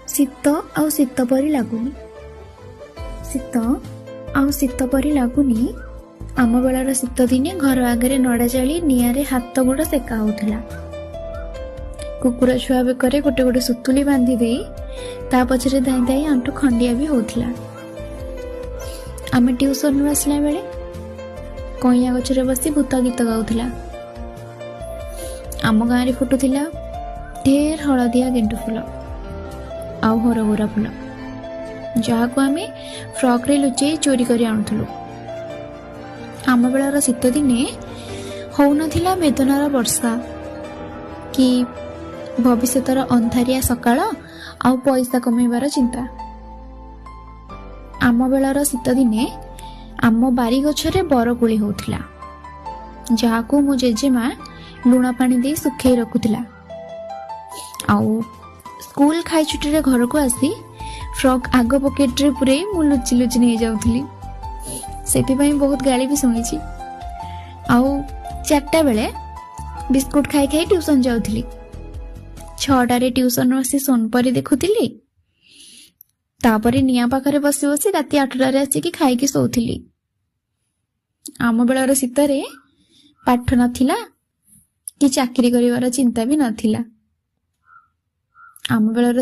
ଶୀତ ଆଉ ଶୀତ ପରି ଲାଗୁନି। ଶୀତ ଆଉ ଶୀତ ପରି ଲାଗୁନି। ଆମ ବେଳର ଶୀତ ଦିନେ ଘର ଆଗରେ ନଡ଼ା ଜାଳି ନିଆଁରେ ହାତ ଗୋଡ଼ ସେକା ହେଉଥିଲା। କୁକୁର ଛୁଆ ବେକରେ ଗୋଟେ ଗୋଟେ ସୁତୁଲି ବାନ୍ଧି ଦେଇ ତା ପଛରେ ଧାଇଁ ଧାଇଁ ଆଣ୍ଠୁ ଖଣ୍ଡିଆ ବି ହେଉଥିଲା। ଆମେ ଟ୍ୟୁସନରୁ ଆସିଲା ବେଳେ କଇଁଆ ଗଛରେ ବସି ଭୂତ ଗୀତ ଗାଉଥିଲା। ଆମ ଗାଁରେ ଫୁଟୁଥିଲା ଢେର ହଳଦିଆ ଗେଣ୍ଡୁ ଫୁଲ ଆଉ ହରଗୌରା ଫୁଲ, ଯାହାକୁ ଆମେ ଫ୍ରକରେ ଲୁଚେଇ ଚୋରି କରି ଆଣୁଥିଲୁ। ଆମ ବେଳର ଶୀତ ଦିନେ ହଉନଥିଲା ବେଦନାର ବର୍ଷା କି ଭବିଷ୍ୟତର ଅନ୍ଧାରିଆ ସକାଳ ଆଉ ପଇସା କମେଇବାର ଚିନ୍ତା। ଆମ ବେଳର ଶୀତ ଦିନେ ଆମ ବାରି ଗଛରେ ବରକୋଳି ହେଉଥିଲା, ଯାହାକୁ ମୋ ଜେଜେମା ଲୁଣ ପାଣି ଦେଇ ଶୁଖେଇ ରଖୁଥିଲା। ଆଉ ସ୍କୁଲ ଖାଇ ଛୁଟିରେ ଘରକୁ ଆସି ଫ୍ରକ୍ ଆଗ ପକେଟରେ ପୁରେଇ ମୁଁ ଲୁଚି ଲୁଚି ନେଇଯାଉଥିଲି। ସେଥିପାଇଁ ବହୁତ ଗାଳି ବି ଶୁଣିଛି। ଆଉ 4ଟା ବେଳେ ବିସ୍କୁଟ ଖାଇ ଖାଇ ଟ୍ୟୁସନ ଯାଉଥିଲି। 6ଟାରେ ଟ୍ୟୁସନରୁ ଆସି ସୋନପରି ଦେଖୁଥିଲି। ତାପରେ ନିଆଁ ପାଖରେ ବସି ବସି ରାତି 8ଟାରେ ଆସିକି ଖାଇକି ଶୋଉଥିଲି। ଆମ ବେଳର ଶୀତରେ ପାଠ ନଥିଲା କି ଚାକିରି କରିବାର ଚିନ୍ତା ବି ନଥିଲା। ଆମ ବେଳର